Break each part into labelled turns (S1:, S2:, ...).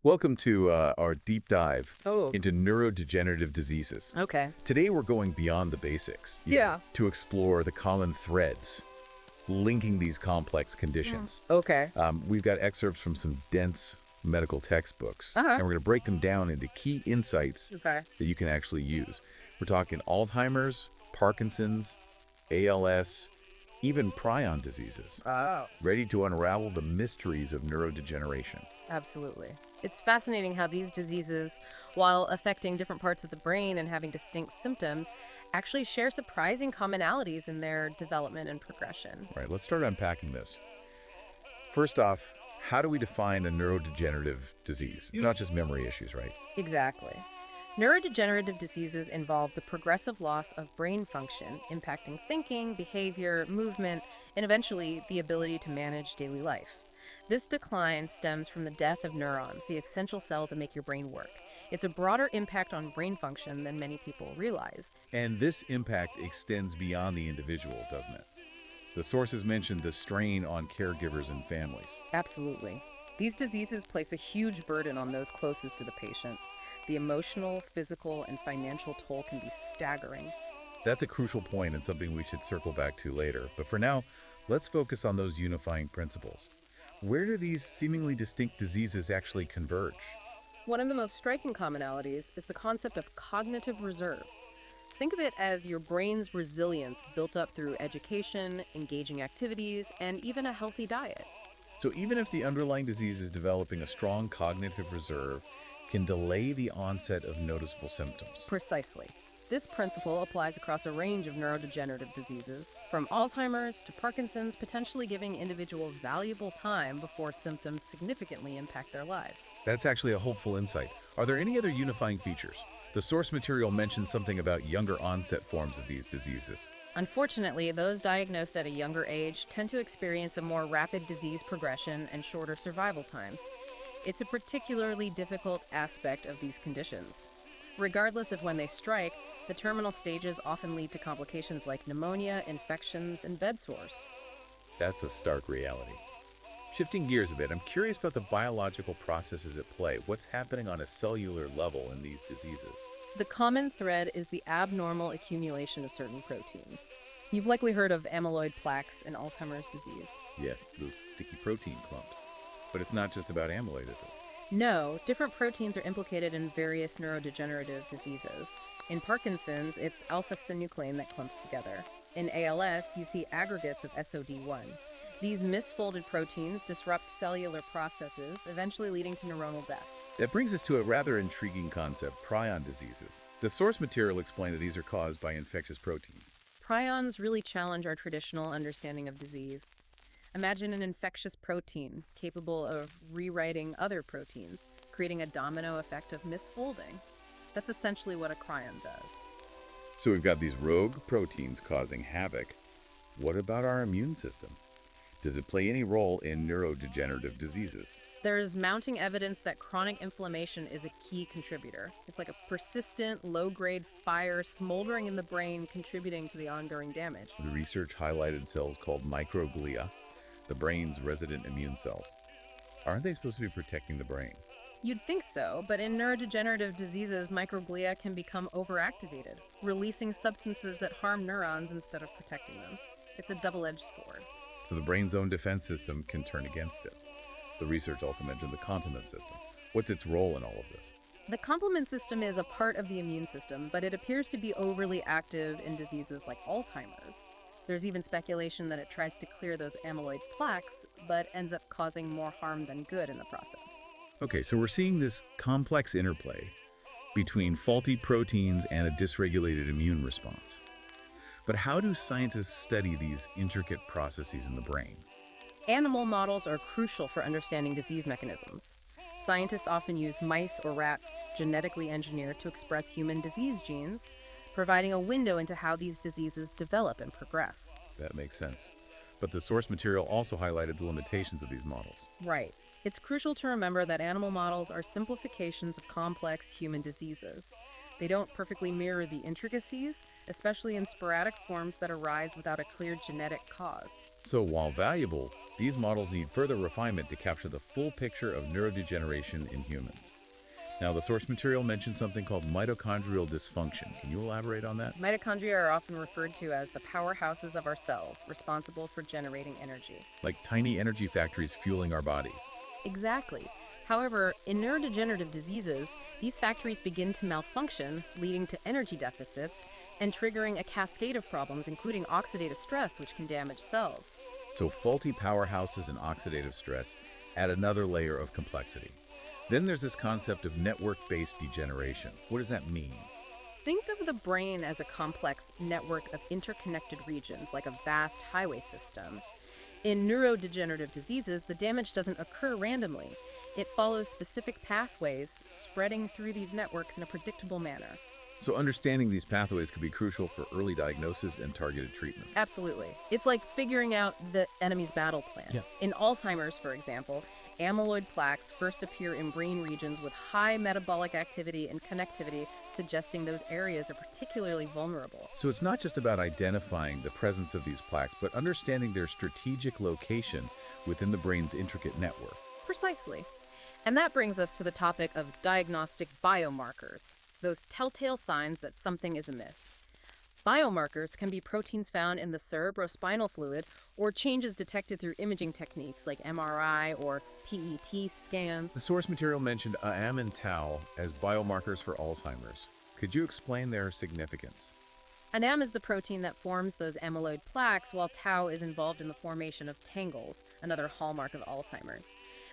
S1: Welcome to our deep dive
S2: Oh,
S1: into neurodegenerative diseases.
S2: okay.
S1: Today we're going beyond the basics,
S2: Yeah.
S1: to explore the common threads linking these complex conditions.
S2: Okay.
S1: We've got excerpts from some dense medical textbooks,
S2: Uh-huh.
S1: and we're going to break them down into key insights
S2: Okay.
S1: that you can actually use. We're talking Alzheimer's, Parkinson's, ALS, even prion diseases,
S2: Oh.
S1: ready to unravel the mysteries of neurodegeneration.
S2: Absolutely. It's fascinating how these diseases, while affecting different parts of the brain and having distinct symptoms, actually share surprising commonalities in their development and progression.
S1: All right, let's start unpacking this. First off, how do we define a neurodegenerative disease? It's not just memory issues, right?
S2: Exactly. Neurodegenerative diseases involve the progressive loss of brain function, impacting thinking, behavior, movement, and eventually the ability to manage daily life. This decline stems from the death of neurons, the essential cell to make your brain work. It's a broader impact on brain function than many people realize.
S1: And this impact extends beyond the individual, doesn't it? The sources mentioned the strain on caregivers and families.
S2: Absolutely. These diseases place a huge burden on those closest to the patient. The emotional, physical, and financial toll can be staggering.
S1: That's a crucial point and something we should circle back to later. But for now, let's focus on those unifying principles. Where do these seemingly distinct diseases actually converge?
S2: One of the most striking commonalities is the concept of cognitive reserve. Think of it as your brain's resilience built up through education, engaging activities, and even a healthy diet.
S1: So even if the underlying disease is developing a strong cognitive reserve, can delay the onset of noticeable symptoms.
S2: Precisely. This principle applies across a range of neurodegenerative diseases, from Alzheimer's to Parkinson's, potentially giving individuals valuable time before symptoms significantly impact their lives.
S1: That's actually a hopeful insight. Are there any other unifying features? The source material mentions something about younger onset forms of these diseases.
S2: Unfortunately, those diagnosed at a younger age tend to experience a more rapid disease progression and shorter survival times. It's a particularly difficult aspect of these conditions. Regardless of when they strike, the terminal stages often lead to complications like pneumonia, infections, and bed sores.
S1: That's a stark reality. Shifting gears a bit, I'm curious about the biological processes at play. What's happening on a cellular level in these diseases?
S2: The common thread is the abnormal accumulation of certain proteins. You've likely heard of amyloid plaques in Alzheimer's disease.
S1: Yes, those sticky protein clumps. But it's not just about amyloid, is it?
S2: No, different proteins are implicated in various neurodegenerative diseases. In Parkinson's, it's alpha-synuclein that clumps together. In ALS, you see aggregates of SOD1. These misfolded proteins disrupt cellular processes, eventually leading to neuronal death.
S1: That brings us to a rather intriguing concept, prion diseases. The source material explained that these are caused by infectious proteins.
S2: Prions really challenge our traditional understanding of disease. Imagine an infectious protein capable of rewriting other proteins, creating a domino effect of misfolding. That's essentially what a prion does.
S1: So we've got these rogue proteins causing havoc. What about our immune system? Does it play any role in neurodegenerative diseases?
S2: There's mounting evidence that chronic inflammation is a key contributor. It's like a persistent, low-grade fire smoldering in the brain, contributing to the ongoing damage.
S1: The research highlighted cells called microglia, the brain's resident immune cells. Aren't they supposed to be protecting the brain?
S2: You'd think so, but in neurodegenerative diseases, microglia can become overactivated, releasing substances that harm neurons instead of protecting them. It's a double-edged sword.
S1: So the brain's own defense system can turn against it. The research also mentioned the complement system. What's its role in all of this?
S2: The complement system is a part of the immune system, but it appears to be overly active in diseases like Alzheimer's. There's even speculation that it tries to clear those amyloid plaques, but ends up causing more harm than good in the process.
S1: Okay, so we're seeing this complex interplay between faulty proteins and a dysregulated immune response. But how do scientists study these intricate processes in the brain?
S2: Animal models are crucial for understanding disease mechanisms. Scientists often use mice or rats genetically engineered to express human disease genes, providing a window into how these diseases develop and progress.
S1: That makes sense. But the source material also highlighted the limitations of these models.
S2: Right. It's crucial to remember that animal models are simplifications of complex human diseases. They don't perfectly mirror the intricacies, especially in sporadic forms that arise without a clear genetic cause.
S1: So while valuable, These models need further refinement to capture the full picture of neurodegeneration in humans. Now, the source material mentioned something called mitochondrial dysfunction. Can you elaborate on that?
S2: Mitochondria are often referred to as the powerhouses of our cells, responsible for generating energy.
S1: Like tiny energy factories fueling our bodies.
S2: Exactly. However, in neurodegenerative diseases, these factories begin to malfunction, leading to energy deficits and triggering a cascade of problems, including oxidative stress, which can damage cells.
S1: So faulty powerhouses and oxidative stress add another layer of complexity. Then there's this concept of network-based degeneration. What does that mean?
S2: Think of the brain as a complex network of interconnected regions, like a vast highway system. In neurodegenerative diseases, the damage doesn't occur randomly. It follows specific pathways, spreading through these networks in a predictable manner.
S1: So understanding these pathways could be crucial for early diagnosis and targeted treatments.
S2: Absolutely. It's like figuring out the enemy's battle plan.
S1: Yeah.
S2: In Alzheimer's, for example, amyloid plaques first appear in brain regions with high metabolic activity and connectivity, suggesting those areas are particularly vulnerable.
S1: So it's not just about identifying the presence of these plaques, but understanding their strategic location within the brain's intricate network.
S2: Precisely. And that brings us to the topic of diagnostic biomarkers, those telltale signs that something is amiss. Biomarkers can be proteins found in the cerebrospinal fluid or changes detected through imaging techniques like MRI or PET scans.
S1: The source material mentioned AM and tau as biomarkers for Alzheimer's. Could you explain their significance?
S2: ANAM is the protein that forms those amyloid plaques, while tau is involved in the formation of tangles, another hallmark of Alzheimer's.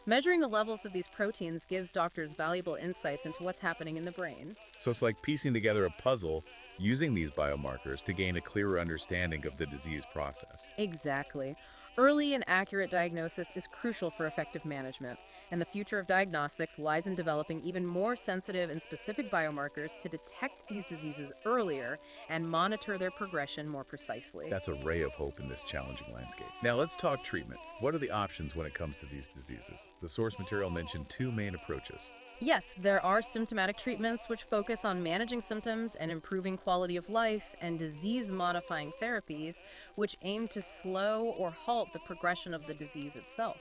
S2: Measuring the levels of these proteins gives doctors valuable insights into what's happening in the brain.
S1: So it's like piecing together a puzzle using these biomarkers to gain a clearer understanding of the disease process.
S2: Exactly. Early and accurate diagnosis is crucial for effective management, and the future of diagnostics lies in developing even more sensitive and specific biomarkers to detect these diseases earlier and monitor their progression more precisely.
S1: That's a ray of hope in this challenging landscape. Now let's talk treatment. What are the options when it comes to these diseases? The source material mentioned two main approaches.
S2: Yes, there are symptomatic treatments which focus on managing symptoms and improving quality of life, and disease-modifying therapies which aim to slow or halt the progression of the disease itself.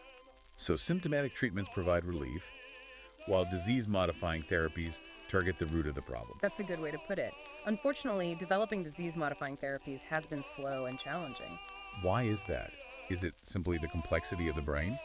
S1: So symptomatic treatments provide relief, while disease-modifying therapies target the root of the problem.
S2: That's a good way to put it. Unfortunately, developing disease-modifying therapies has been slow and challenging.
S1: Why is that? Is it simply the complexity of the brain?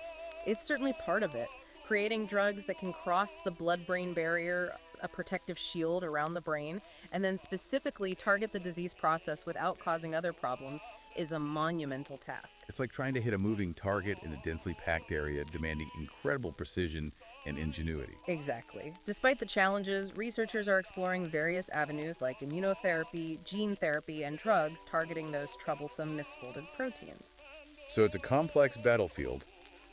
S2: It's certainly part of it. Creating drugs that can cross the blood-brain barrier, a protective shield around the brain, and then specifically target the disease process without causing other problems is a monumental task.
S1: It's like trying to hit a moving target in a densely packed area, demanding incredible precision and ingenuity.
S2: Exactly. Despite the challenges, researchers are exploring various avenues like immunotherapy, gene therapy, and drugs targeting those troublesome misfolded proteins.
S1: So it's a complex battlefield,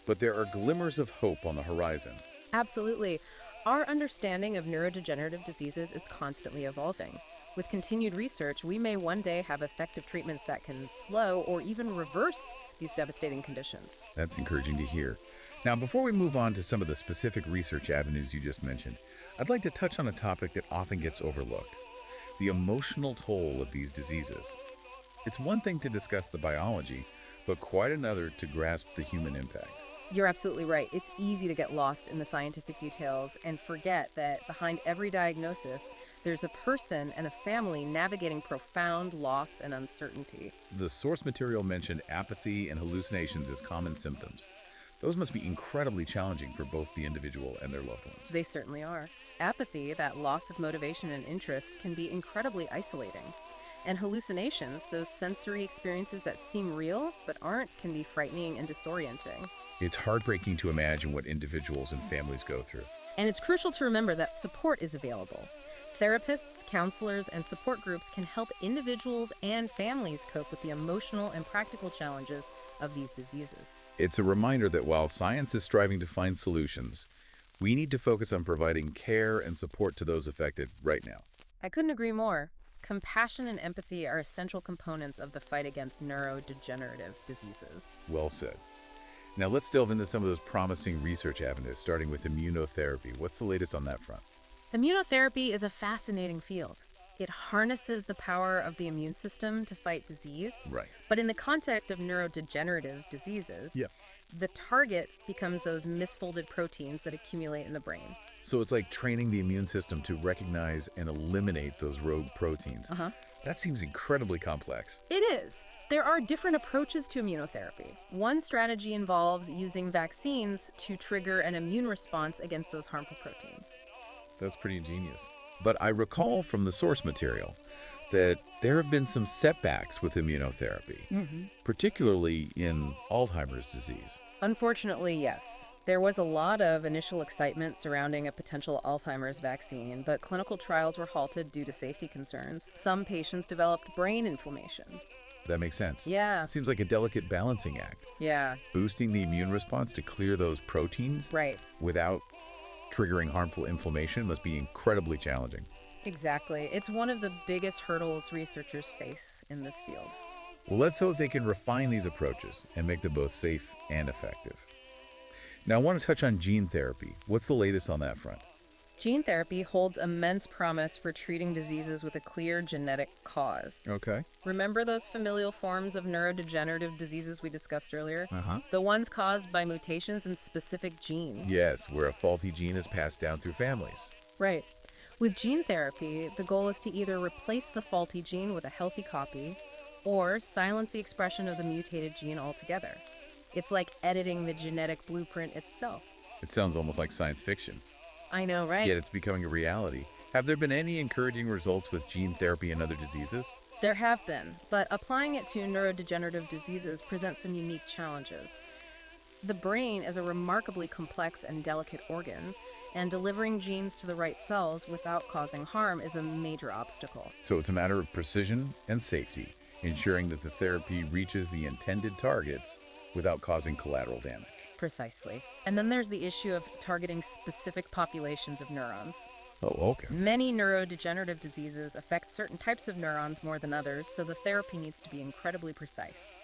S1: but there are glimmers of hope on the horizon.
S2: Absolutely. Our understanding of neurodegenerative diseases is constantly evolving. With continued research, we may one day have effective treatments that can slow or even reverse these devastating conditions.
S1: That's encouraging to hear. Now, before we move on to some of the specific research avenues you just mentioned, I'd like to touch on a topic that often gets overlooked: the emotional toll of these diseases. It's one thing to discuss the biology, but quite another to grasp the human impact.
S2: You're absolutely right. It's easy to get lost in the scientific details and forget that behind every diagnosis, there's a person and a family navigating profound loss and uncertainty.
S1: The source material mentioned apathy and hallucinations as common symptoms. Those must be incredibly challenging for both the individual and their loved ones.
S2: They certainly are. Apathy, that loss of motivation and interest, can be incredibly isolating. And hallucinations, those sensory experiences that seem real but aren't, can be frightening and disorienting.
S1: It's heartbreaking to imagine what individuals and families go through.
S2: And it's crucial to remember that support is available. Therapists, counselors, and support groups can help individuals and families cope with the emotional and practical challenges of these diseases.
S1: It's a reminder that while science is striving to find solutions, we need to focus on providing care and support to those affected right now.
S2: I couldn't agree more. Compassion and empathy are essential components of the fight against neurodegenerative diseases.
S1: Well said. Now let's delve into some of those promising research avenues, starting with immunotherapy. What's the latest on that front?
S2: Immunotherapy is a fascinating field. It harnesses the power of the immune system to fight disease.
S1: Right.
S2: But in the context of neurodegenerative diseases, The target becomes those misfolded proteins that accumulate in the brain.
S1: So it's like training the immune system to recognize and eliminate those rogue proteins.
S2: Uh-huh.
S1: That seems incredibly complex.
S2: It is. There are different approaches to immunotherapy. One strategy involves using vaccines to trigger an immune response against those harmful proteins.
S1: That's pretty ingenious. But I recall from the source material that there have been some setbacks with immunotherapy, particularly in Alzheimer's disease.
S2: Unfortunately, yes. There was a lot of initial excitement surrounding a potential Alzheimer's vaccine, but clinical trials were halted due to safety concerns. Some patients developed brain inflammation.
S1: That makes sense.
S2: Yeah.
S1: It seems like a delicate balancing act.
S2: Yeah,
S1: Boosting the immune response to clear those proteins
S2: right.
S1: without triggering harmful inflammation must be incredibly challenging.
S2: Exactly. It's one of the biggest hurdles researchers face in this field.
S1: Well, let's hope they can refine these approaches and make them both safe and effective. Now, I want to touch on gene therapy. What's the latest on that front?
S2: Gene therapy holds immense promise for treating diseases with a clear genetic cause.
S1: Okay.
S2: Remember those familial forms of neurodegenerative diseases we discussed earlier?
S1: Uh-huh.
S2: The ones caused by mutations in specific genes.
S1: Yes, where a faulty gene is passed down through families.
S2: Right. With gene therapy, the goal is to either replace the faulty gene with a healthy copy or silence the expression of the mutated gene altogether. It's like editing the genetic blueprint itself.
S1: It sounds almost like science fiction,
S2: I know, right?
S1: yet it's becoming a reality. Have there been any encouraging results with gene therapy in other diseases?
S2: There have been, but applying it to neurodegenerative diseases presents some unique challenges. The brain is a remarkably complex and delicate organ, and delivering genes to the right cells without causing harm is a major obstacle.
S1: So it's a matter of precision and safety, ensuring that the therapy reaches the intended targets without causing collateral damage.
S2: Precisely. And then there's the issue of targeting specific populations of neurons.
S1: Oh, okay.
S2: Many neurodegenerative diseases affect certain types of neurons more than others, so the therapy needs to be incredibly precise.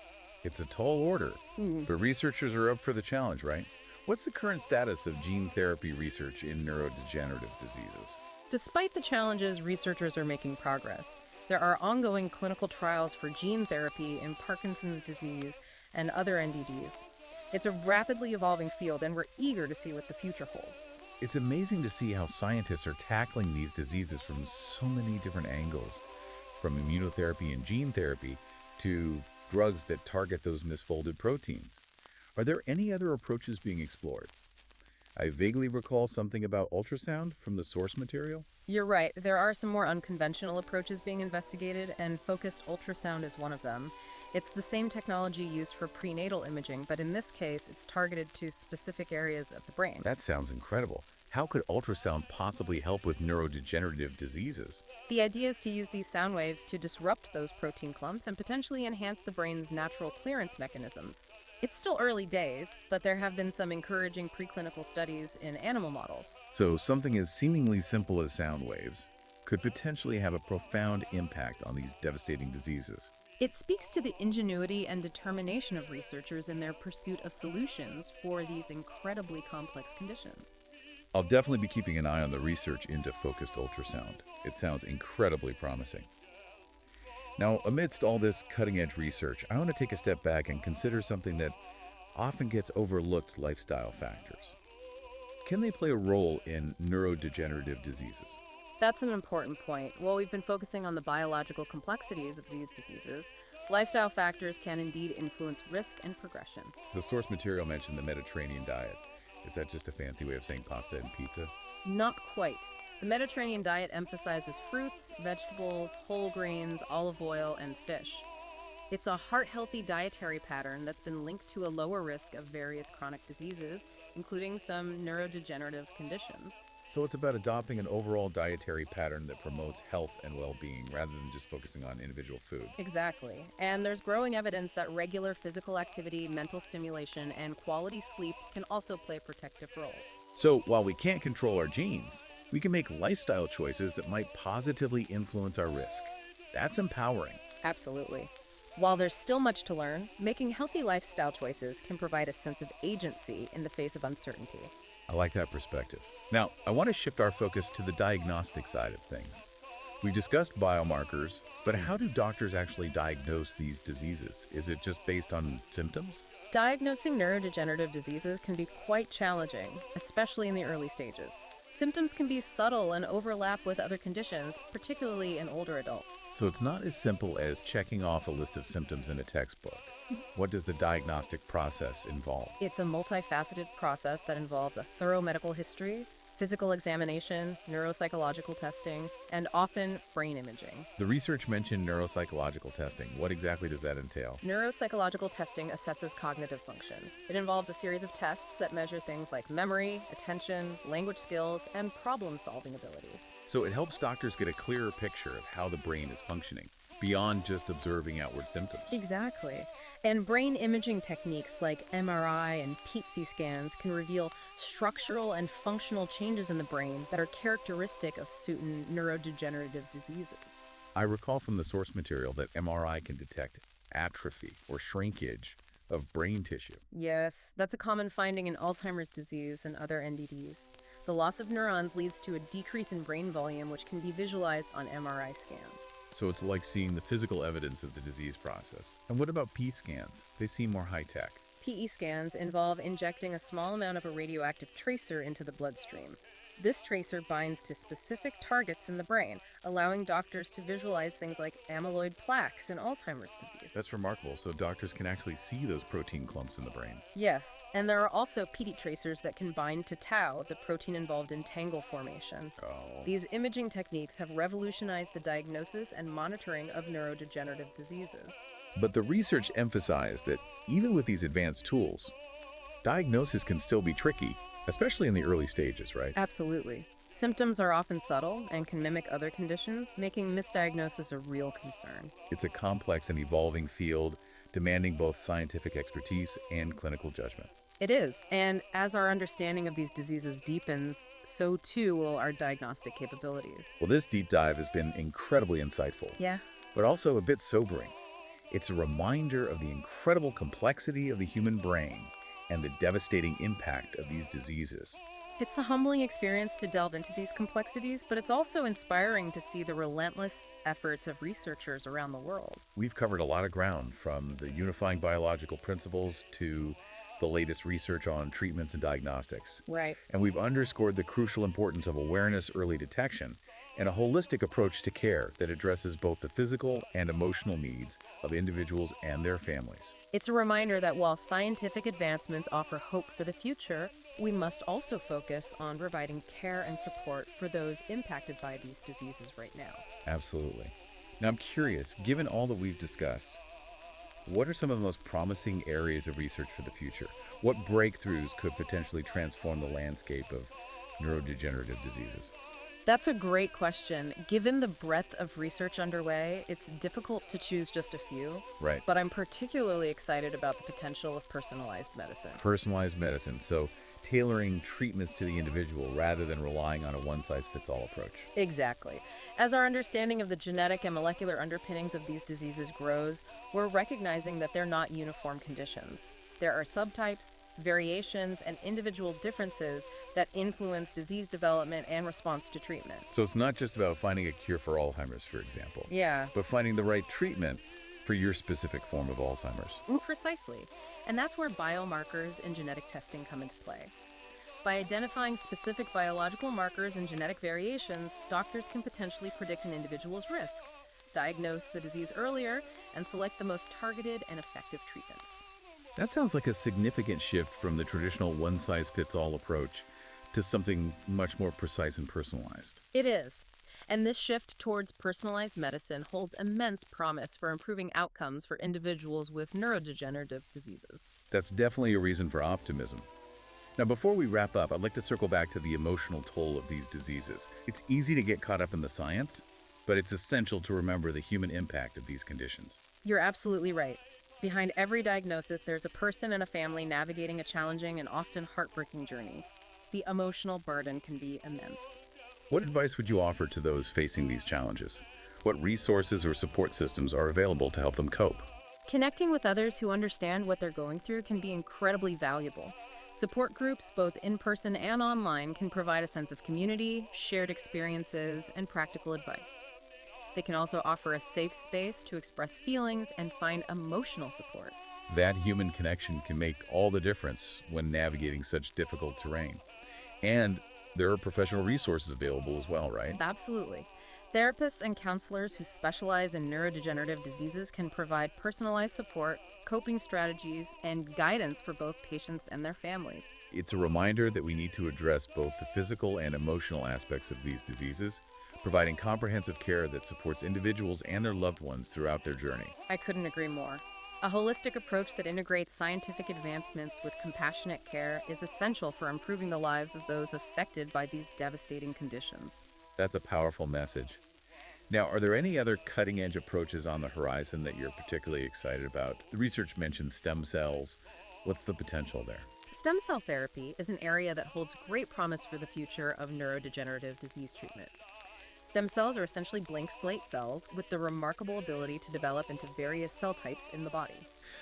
S1: It's a tall order, but researchers are up for the challenge, right? What's the current status of gene therapy research in neurodegenerative diseases?
S2: Despite the challenges, researchers are making progress. There are ongoing clinical trials for gene therapy in Parkinson's disease and other NDDs. It's a rapidly evolving field, and we're eager to see what the future holds.
S1: It's amazing to see how scientists are tackling these diseases from so many different angles, from immunotherapy and gene therapy to drugs that target those misfolded proteins. Are there any other approaches being explored? I vaguely recall something about ultrasound from the source material.
S2: You're right, there are some more unconventional approaches being investigated, and focused ultrasound is one of them. It's the same technology used for prenatal imaging, but in this case, it's targeted to specific areas of the brain.
S1: That sounds incredible. How could ultrasound possibly help with neurodegenerative diseases?
S2: The idea is to use these sound waves to disrupt those protein clumps and potentially enhance the brain's natural clearance mechanisms. It's still early days, but there have been some encouraging preclinical studies in animal models.
S1: So something as seemingly simple as sound waves could potentially have a profound impact on these devastating diseases.
S2: It speaks to the ingenuity and determination of researchers in their pursuit of solutions for these incredibly complex conditions.
S1: I'll definitely be keeping an eye on the research into focused ultrasound. It sounds incredibly promising. Now, amidst all this cutting-edge research, I want to take a step back and consider something that often gets overlooked: lifestyle factors. Can they play a role in neurodegenerative diseases?
S2: That's an important point. While we've been focusing on the biological complexities of these diseases, lifestyle factors can indeed influence risk and progression.
S1: The source material mentioned the Mediterranean diet. Is that just a fancy way of saying pasta and pizza?
S2: Not quite. The Mediterranean diet emphasizes fruits, vegetables, whole grains, olive oil, and fish. It's a heart-healthy dietary pattern that's been linked to a lower risk of various chronic diseases, including some neurodegenerative conditions.
S1: So it's about adopting an overall dietary pattern that promotes health and well-being rather than just focusing on individual foods.
S2: Exactly. And there's growing evidence that regular physical activity, mental stimulation, and quality sleep can also play a protective role.
S1: So while we can't control our genes, we can make lifestyle choices that might positively influence our risk. That's empowering.
S2: Absolutely. While there's still much to learn, making healthy lifestyle choices can provide a sense of agency in the face of uncertainty.
S1: I like that perspective. Now, I want to shift our focus to the diagnostic side of things. We've discussed biomarkers, but how do doctors actually diagnose these diseases? Is it just based on symptoms?
S2: Diagnosing neurodegenerative diseases can be quite challenging, especially in the early stages. Symptoms can be subtle and overlap with other conditions, particularly in older adults.
S1: So it's not as simple as checking off a list of symptoms in a textbook. What does the diagnostic process involve?
S2: It's a multifaceted process that involves a thorough medical history, physical examination, neuropsychological testing, and often brain imaging.
S1: The research mentioned neuropsychological testing. What exactly does that entail?
S2: Neuropsychological testing assesses cognitive function. It involves a series of tests that measure things like memory, attention, language skills, and problem-solving abilities.
S1: So it helps doctors get a clearer picture of how the brain is functioning, beyond just observing outward symptoms.
S2: Exactly. And brain imaging techniques like MRI and PET scans can reveal structural and functional changes in the brain that are characteristic of certain neurodegenerative diseases.
S1: I recall from the source material that MRI can detect atrophy or shrinkage of brain tissue.
S2: Yes, that's a common finding in Alzheimer's disease and other NDDs. The loss of neurons leads to a decrease in brain volume, which can be visualized on MRI scans.
S1: So it's like seeing the physical evidence of the disease process. And what about PET scans? They seem more high-tech.
S2: PE scans involve injecting a small amount of a radioactive tracer into the bloodstream. This tracer binds to specific targets in the brain, allowing doctors to visualize things like amyloid plaques in Alzheimer's disease.
S1: That's remarkable. So doctors can actually see those protein clumps in the brain.
S2: Yes, and there are also PD tracers that can bind to tau, the protein involved in tangle formation.
S1: Oh.
S2: These imaging techniques have revolutionized the diagnosis and monitoring of neurodegenerative diseases.
S1: But the research emphasized that even with these advanced tools, diagnosis can still be tricky, especially in the early stages, right?
S2: Absolutely. Symptoms are often subtle and can mimic other conditions, making misdiagnosis a real concern.
S1: It's a complex and evolving field, demanding both scientific expertise and clinical judgment.
S2: It is, and as our understanding of these diseases deepens, so too will our diagnostic capabilities.
S1: Well, this deep dive has been incredibly insightful,
S2: Yeah.
S1: but also a bit sobering. It's a reminder of the incredible complexity of the human brain and the devastating impact of these diseases.
S2: It's a humbling experience to delve into these complexities, but it's also inspiring to see the relentless efforts of researchers around the world.
S1: We've covered a lot of ground, from the unifying biological principles to the latest research on treatments and diagnostics.
S2: Right.
S1: And we've underscored the crucial importance of awareness, early detection, and a holistic approach to care that addresses both the physical and emotional needs of individuals and their families.
S2: It's a reminder that while scientific advancements offer hope for the future, we must also focus on providing care and support for those impacted by these diseases right now.
S1: Absolutely. Now, I'm curious, given all that we've discussed, what are some of the most promising areas of research for the future? What breakthroughs could potentially transform the landscape of neurodegenerative diseases?
S2: That's a great question. Given the breadth of research underway, it's difficult to choose just a few.
S1: Right.
S2: But I'm particularly excited about the potential of personalized medicine.
S1: Personalized medicine, so tailoring treatments to the individual rather than relying on a one-size-fits-all approach.
S2: Exactly. As our understanding of the genetic and molecular underpinnings of these diseases grows, we're recognizing that they're not uniform conditions. There are subtypes, variations, and individual differences that influence disease development and response to treatment.
S1: So it's not just about finding a cure for Alzheimer's, for example,
S2: Yeah,
S1: but finding the right treatment for your specific form of Alzheimer's.
S2: precisely. And that's where biomarkers and genetic testing come into play. By identifying specific biological markers and genetic variations, doctors can potentially predict an individual's risk, diagnose the disease earlier, and select the most targeted and effective treatments.
S1: That sounds like a significant shift from the traditional one-size-fits-all approach to something much more precise and personalized.
S2: It is. And this shift towards personalized medicine holds immense promise for improving outcomes for individuals with neurodegenerative diseases.
S1: That's definitely a reason for optimism. Now, before we wrap up, I'd like to circle back to the emotional toll of these diseases. It's easy to get caught up in the science, but it's essential to remember the human impact of these conditions.
S2: You're absolutely right. Behind every diagnosis, there's a person and a family navigating a challenging and often heartbreaking journey. The emotional burden can be immense.
S1: What advice would you offer to those facing these challenges? What resources or support systems are available to help them cope?
S2: Connecting with others who understand what they're going through can be incredibly valuable. Support groups, both in person and online, can provide a sense of community, shared experiences, and practical advice. They can also offer a safe space to express feelings and find emotional support.
S1: That human connection can make all the difference when navigating such difficult terrain. And there are professional resources available as well, right?
S2: Absolutely. Therapists and counselors who specialize in neurodegenerative diseases can provide personalized support, coping strategies, and guidance for both patients and their families.
S1: It's a reminder that we need to address both the physical and emotional aspects of these diseases, providing comprehensive care that supports individuals and their loved ones throughout their journey.
S2: I couldn't agree more. A holistic approach that integrates scientific advancements with compassionate care is essential for improving the lives of those affected by these devastating conditions.
S1: That's a powerful message. Now, are there any other cutting-edge approaches on the horizon that you're particularly excited about? The research mentions stem cells. What's the potential there?
S2: Stem cell therapy is an area that holds great promise for the future of neurodegenerative disease treatment. Stem cells are essentially blank slate cells with the remarkable ability to develop into various cell types in the body.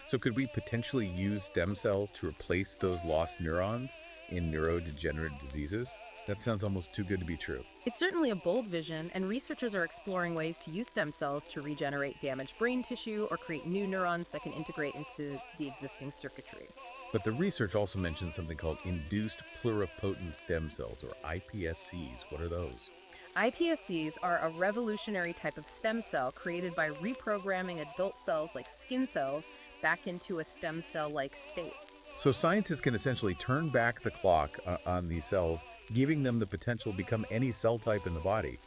S1: So could we potentially use stem cells to replace those lost neurons in neurodegenerative diseases? That sounds almost too good to be true.
S2: It's certainly a bold vision, and researchers are exploring ways to use stem cells to regenerate damaged brain tissue or create new neurons that can integrate into the existing circuitry.
S1: But the research also mentions something called induced pluripotent stem cells, or iPSCs. What are those?
S2: iPSCs are a revolutionary type of stem cell created by reprogramming adult cells like skin cells back into a stem cell-like state.
S1: So scientists can essentially turn back the clock on these cells, giving them the potential to become any cell type in the body.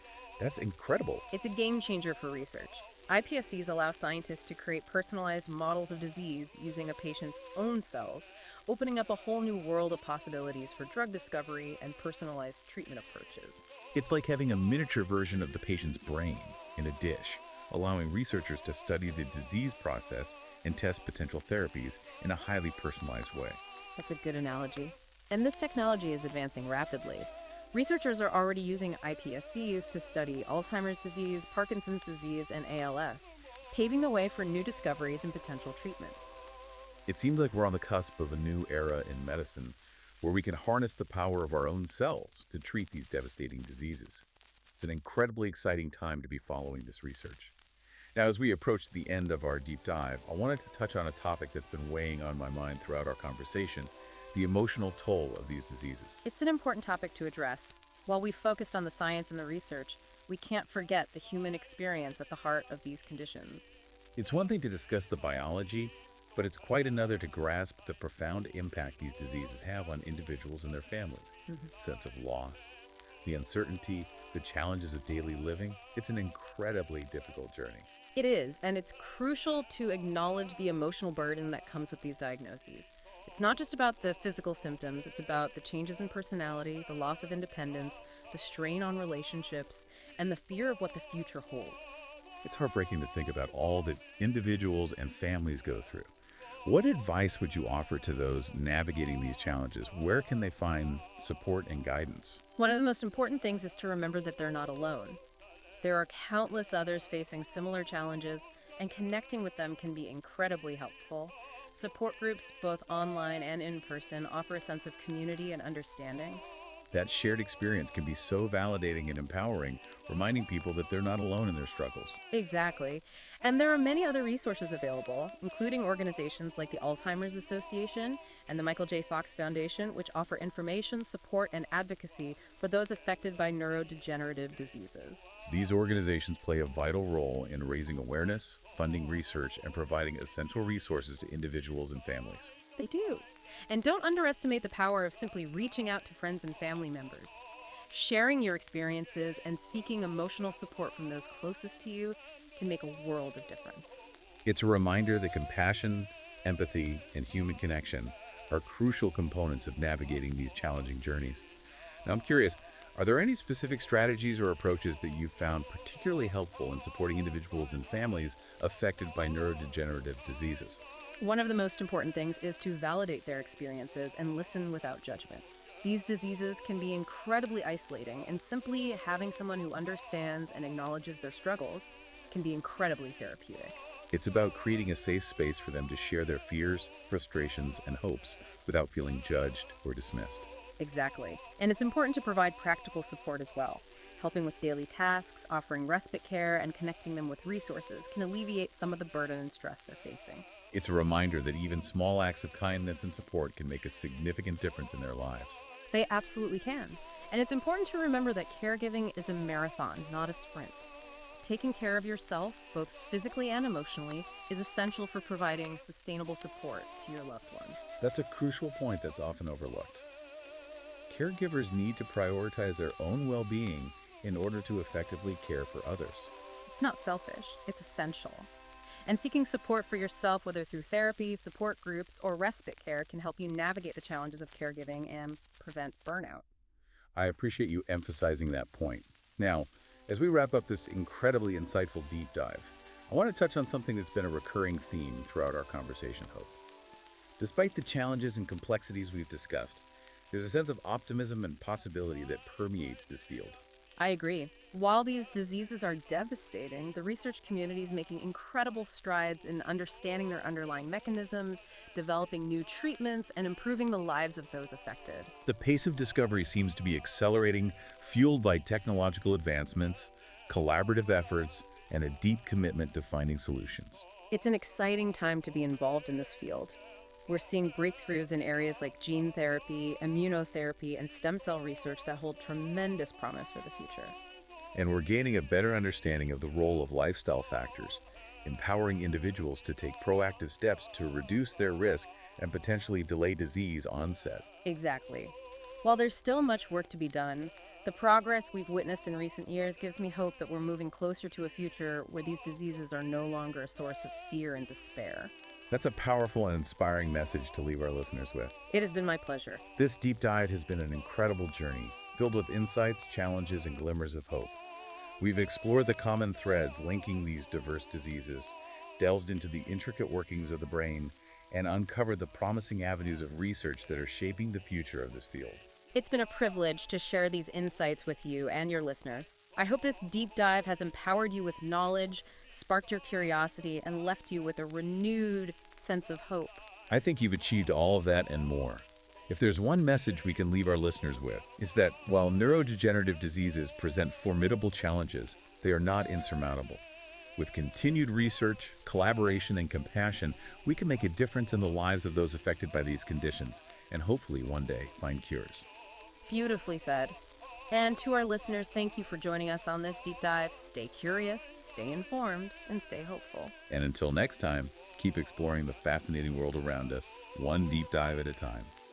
S1: That's incredible.
S2: It's a game changer for research. iPSCs allow scientists to create personalized models of disease using a patient's own cells, opening up a whole new world of possibilities for drug discovery and personalized treatment approaches.
S1: It's like having a miniature version of the patient's brain in a dish, allowing researchers to study the disease process and test potential therapies in a highly personalized way.
S2: That's a good analogy. And this technology is advancing rapidly. Researchers are already using iPSCs to study Alzheimer's disease, Parkinson's disease, and ALS, paving the way for new discoveries and potential treatments.
S1: It seems like we're on the cusp of a new era in medicine where we can harness the power of our own cells to treat these devastating diseases. It's an incredibly exciting time to be following this research. Now, as we approach the end of our deep dive, I wanted to touch on a topic that's been weighing on my mind throughout our conversation: the emotional toll of these diseases.
S2: It's an important topic to address. While we focused on the science and the research, we can't forget the human experience at the heart of these conditions.
S1: It's one thing to discuss the biology, but it's quite another to grasp the profound impact these diseases have on individuals and their families. The sense of loss, the uncertainty, the challenges of daily living. It's an incredibly difficult journey.
S2: It is, and it's crucial to acknowledge the emotional burden that comes with these diagnoses. It's not just about the physical symptoms, it's about the changes in personality, the loss of independence, the strain on relationships, and the fear of what the future holds.
S1: It's heartbreaking to think about all that individuals and families go through. What advice would you offer to those navigating these challenges? Where can they find support and guidance?
S2: One of the most important things is to remember that they're not alone. There are countless others facing similar challenges, and connecting with them can be incredibly helpful. Support groups, both online and in person, offer a sense of community and understanding.
S1: That shared experience can be so validating and empowering, reminding people that they're not alone in their struggles.
S2: Exactly. And there are many other resources available, including organizations like the Alzheimer's Association and the Michael J. Fox Foundation, which offer information, support, and advocacy for those affected by neurodegenerative diseases.
S1: These organizations play a vital role in raising awareness, funding research, and providing essential resources to individuals and families.
S2: They do. And don't underestimate the power of simply reaching out to friends and family members. Sharing your experiences and seeking emotional support from those closest to you can make a world of difference.
S1: It's a reminder that compassion, empathy, and human connection are crucial components of navigating these challenging journeys. Now, I'm curious, are there any specific strategies or approaches that you've found particularly helpful in supporting individuals and families affected by neurodegenerative diseases?
S2: One of the most important things is to validate their experiences and listen without judgment. These diseases can be incredibly isolating, and simply having someone who understands and acknowledges their struggles can be incredibly therapeutic.
S1: It's about creating a safe space for them to share their fears, frustrations, and hopes without feeling judged or dismissed.
S2: Exactly. And it's important to provide practical support as well. Helping with daily tasks, offering respite care, and connecting them with resources can alleviate some of the burden and stress they're facing.
S1: It's a reminder that even small acts of kindness and support can make a significant difference in their lives.
S2: They absolutely can. And it's important to remember that caregiving is a marathon, not a sprint. Taking care of yourself, both physically and emotionally, is essential for providing sustainable support to your loved one.
S1: That's a crucial point that's often overlooked. Caregivers need to prioritize their own well-being in order to effectively care for others.
S2: It's not selfish, it's essential. And seeking support for yourself, whether through therapy, support groups, or respite care, can help you navigate the challenges of caregiving and prevent burnout.
S1: I appreciate you emphasizing that point. Now, as we wrap up this incredibly insightful deep dive, I want to touch on something that's been a recurring theme throughout our conversation, Hope. Despite the challenges and complexities we've discussed, there's a sense of optimism and possibility that permeates this field.
S2: I agree. While these diseases are devastating, the research community is making incredible strides in understanding their underlying mechanisms, developing new treatments, and improving the lives of those affected.
S1: The pace of discovery seems to be accelerating, fueled by technological advancements, collaborative efforts, and a deep commitment to finding solutions.
S2: It's an exciting time to be involved in this field. We're seeing breakthroughs in areas like gene therapy, immunotherapy, and stem cell research that hold tremendous promise for the future.
S1: And we're gaining a better understanding of the role of lifestyle factors, empowering individuals to take proactive steps to reduce their risk and potentially delay disease onset.
S2: Exactly. While there's still much work to be done, the progress we've witnessed in recent years gives me hope that we're moving closer to a future where these diseases are no longer a source of fear and despair.
S1: That's a powerful and inspiring message to leave our listeners with.
S2: It has been my pleasure.
S1: This deep dive has been an incredible journey, filled with insights, challenges, and glimmers of hope. We've explored the common threads linking these diverse diseases, delved into the intricate workings of the brain, and uncovered the promising avenues of research that are shaping the future of this field.
S2: It's been a privilege to share these insights with you and your listeners. I hope this deep dive has empowered you with knowledge, sparked your curiosity, and left you with a renewed sense of hope.
S1: I think you've achieved all of that and more. If there's one message we can leave our listeners with, it's that while neurodegenerative diseases present formidable challenges, they are not insurmountable. With continued research, collaboration, and compassion, we can make a difference in the lives of those affected by these conditions, and hopefully one day find cures.
S2: Beautifully said. And to our listeners, thank you for joining us on this deep dive. Stay curious, stay informed, and stay hopeful.
S1: And until next time, keep exploring the fascinating world around us, one deep dive at a time.